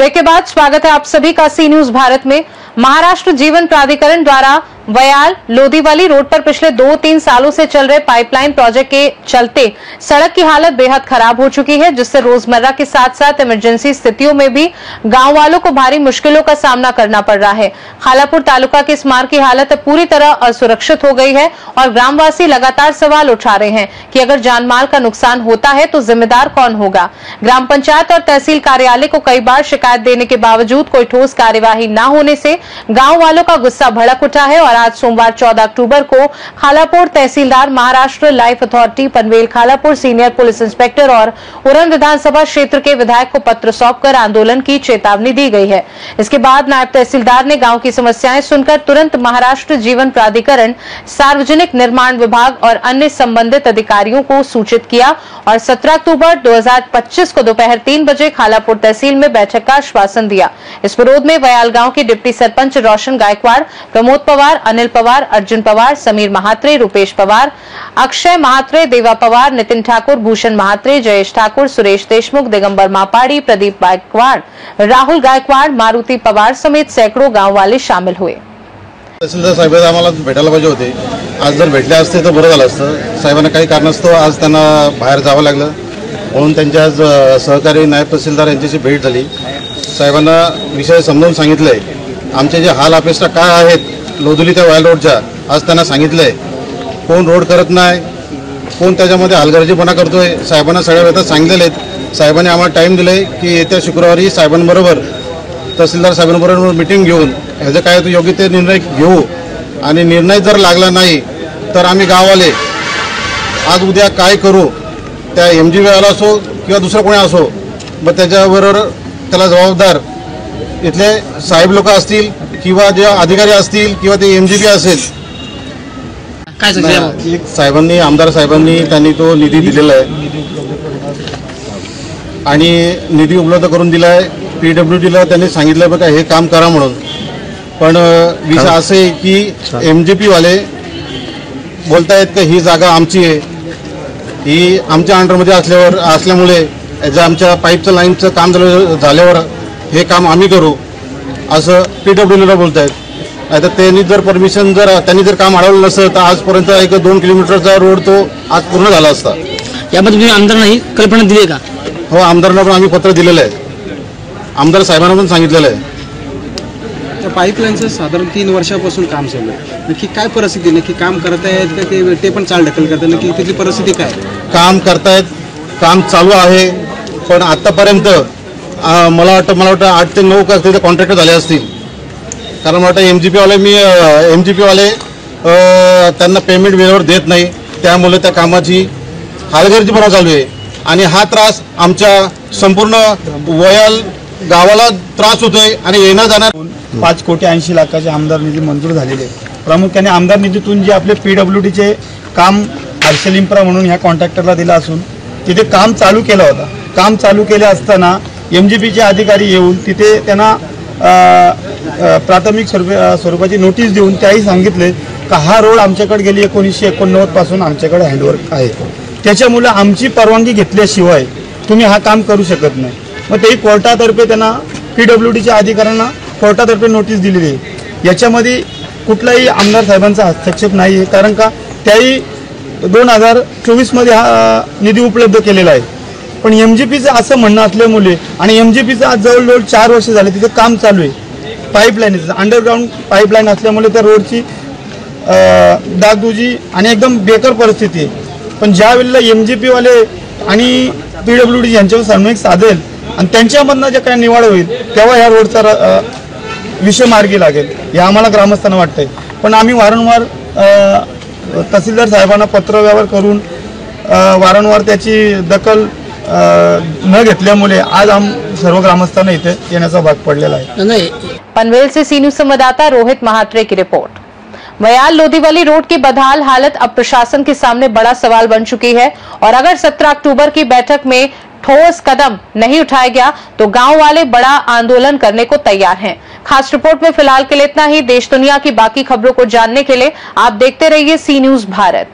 Break के बाद स्वागत है आप सभी का सी न्यूज भारत में। महाराष्ट्र जीवन प्राधिकरण द्वारा वयाल लोदीवाली रोड पर पिछले 2-3 सालों से चल रहे पाइपलाइन प्रोजेक्ट के चलते सड़क की हालत बेहद खराब हो चुकी है, जिससे रोजमर्रा के साथ साथ इमरजेंसी स्थितियों में भी गांव वालों को भारी मुश्किलों का सामना करना पड़ रहा है। खालापुर तालुका के इस मार्ग की हालत पूरी तरह असुरक्षित हो गई है और ग्रामवासी लगातार सवाल उठा रहे हैं कि अगर जानमाल का नुकसान होता है तो जिम्मेदार कौन होगा। ग्राम पंचायत और तहसील कार्यालय को कई बार शिकायत देने के बावजूद कोई ठोस कार्यवाही न होने से गाँव वालों का गुस्सा भड़क उठा है और आज सोमवार 14 अक्टूबर को Khalapur tehsildar, Maharashtra life authority, Panvel Khalapur senior police inspector और उरण विधानसभा क्षेत्र के विधायक को पत्र सौंपकर आंदोलन की चेतावनी दी गई है। इसके बाद नायब तहसीलदार ने गांव की समस्याएं सुनकर तुरंत महाराष्ट्र जीवन प्राधिकरण, सार्वजनिक निर्माण विभाग और अन्य संबंधित अधिकारियों को सूचित किया और 17 अक्टूबर 2025 को दोपहर 3 बजे खालापुर तहसील में बैठक का आश्वासन दिया। इस विरोध में वयाल गांव के डिप्टी सरपंच रोशन गायकवाड़, प्रमोद पवार, अनिल पवार, अर्जुन पवार, समीर महात्रे, रुपेश पवार, अक्षय महात्रे, देवा पवार, नितिन ठाकुर, भूषण महात्रे, जयेश ठाकुर, सुरेश देशमुख, दिगंबर मापाड़ी, प्रदीप गायकवाड़, राहुल गायकवाड़, मारुति पवार समेत सैकड़ों गांव वाले शामिल हुए। तहसीलदार साहेब आम्हाला भेटायला पाहिजे होते, आज जर भेटले असते तर बरं झालं असतं। साहेबांना काही कारणास्तव आज त्यांना बाहेर जावं लागलं, म्हणून त्यांच्या आज सहकारी नायब तहसीलदार यांच्याशी भेट झाली। साहेबांना विषय समजावून सांगितलंय, आमचे जे हाल अपेक्षा काय आहेत लोदुली त्या वयाल रोडच्या, आज त्यांना सांगितलंय कोण रोड करत नाही, कोण त्याच्यामध्ये हलगर्जीपणा करतोय। साहेबांना सगळ्या वेळेत सांगितलेले आहेत। साहेबांनी आम्हाला टाईम दिलाय की येत्या शुक्रवारी साहेबांबरोबर, तहसीलदार साहेबांबरोबर मीटिंग घेऊन ह्याचं काय योग्य ते निर्णय घेऊ आणि निर्णय जर लागला नाही तर आम्ही गाववाले आज उद्या काय करू, त्या MGB वाला असो किंवा दुसरा कोणी असो, मग त्याच्याबरोबर त्याला जबाबदार इथले साहेब लोक असतील किंवा जे अधिकारी असतील किंवा ते MGB असेल। साहेबांनी, आमदार साहेबांनी त्यांनी तो निधी दिलेला आहे आणि निधी उपलब्ध करून दिला आहे। PWDला त्यांनी सांगितलं बघा हे काम करा म्हणून, पण विषय असं आहे की MGP वाले बोलतायत की ही जागा आमची आहे, ही आमच्या अंडरमध्ये असल्यामुळे आमच्या पाईपचं लाईनचं काम झाल्यावर हे काम आम्ही करू असं PWDला बोलतायत। आता त्यांनी जर परमिशन त्यांनी जर काम अडवलं नसतं तर आजपर्यंत 1-2 किलोमीटरचा रोड तो आज पूर्ण झाला असता। यामध्ये तुम्ही आमदारांना कल्पना दिली का? हो, आमदारांना पण आम्ही पत्र दिलेलं आहे, आमदार साहेबांना पण सांगितलेलं आहे। त्या पाईपलाईनचं साधारण 3 वर्षापासून काम चालू आहे, नक्की काय परिस्थिती, नक्की काम करत आहेत का ते पण चालढकल करतात, नक्की त्याची परिस्थिती काय? काम करतायत, काम चालू आहे, पण आतापर्यंत मला वाटतं 8 ते 9 तिथे कॉन्ट्रॅक्टर झाले असतील, कारण मला वाटतं MGP वाले त्यांना पेमेंट वेळेवर देत नाही, त्यामुळे त्या कामाची हलगर्जीपणा चालू आहे आणि हा त्रास आमच्या संपूर्ण वयाल गावाला त्रास होतोय आणि येणार जाणार 5,80 लाखाचे आमदार निधी मंजूर झालेले आहे। प्रामुख्याने आमदार निधीतून जे आपले PWDचे काम आर्शल इन्फ्रा म्हणून ह्या कॉन्ट्रॅक्टरला दिलं असून तिथे काम चालू केलं होतं। काम चालू केले असताना MGPचे अधिकारी येऊन तिथे त्यांना प्राथमिक स्वरूपाची नोटीस देऊन त्याही सांगितले का हा रोड आमच्याकडे गेली 1989 पासून आमच्याकडे हँडओव्हर आहे, त्याच्यामुळे आमची परवानगी घेतल्याशिवाय तुम्ही हा काम करू शकत नाही। मग तेही कोर्टातर्फे त्यांना PWDच्या अधिकाऱ्यांना कोर्टातर्फे नोटीस दिलेली आहे। याच्यामध्ये कुठलाही आमदार साहेबांचा हस्तक्षेप नाही आहे, कारण का त्याही 2024 मध्ये हा निधी उपलब्ध केलेला आहे। पण MGPचं असं म्हणणं असल्यामुळे आणि MGPचं आज जवळजवळ 4 वर्ष झाले तिथे काम चालू आहे, पाईपलाईनचं अंडरग्राऊंड पाईपलाईन असल्यामुळे त्या रोडची डागडुजी आणि एकदम बेकार परिस्थिती आहे। पण ज्या वेळेला MGP वाले आणि PWD यांच्यावर समन्वय साधेल आणि त्यांच्यामधनं जे काही निवाड होईल तेव्हा ह्या रोडचा विषय मार्गी लागेल हे आम्हाला ग्रामस्थांना वाटतंय। पण आम्ही वारंवार तहसीलदार साहेबांना पत्रव्यवहार करून वारंवार त्याची दखल न घेतल्यामुळे आज सर्व ग्रामस्थांना इथे येण्याचा भाग पडलेला आहे। पनवेल से सी न्यूज संवाददाता रोहित महात्रे की रिपोर्ट। वयाल लोदीवाली रोड की बदहाल हालत अब प्रशासन के सामने बड़ा सवाल बन चुकी है और अगर 17 अक्टूबर की बैठक में ठोस कदम नहीं उठाया गया तो गांव वाले बड़ा आंदोलन करने को तैयार हैं। खास रिपोर्ट में फिलहाल के लिए इतना ही। देश दुनिया की बाकी खबरों को जानने के लिए आप देखते रहिए सी न्यूज भारत।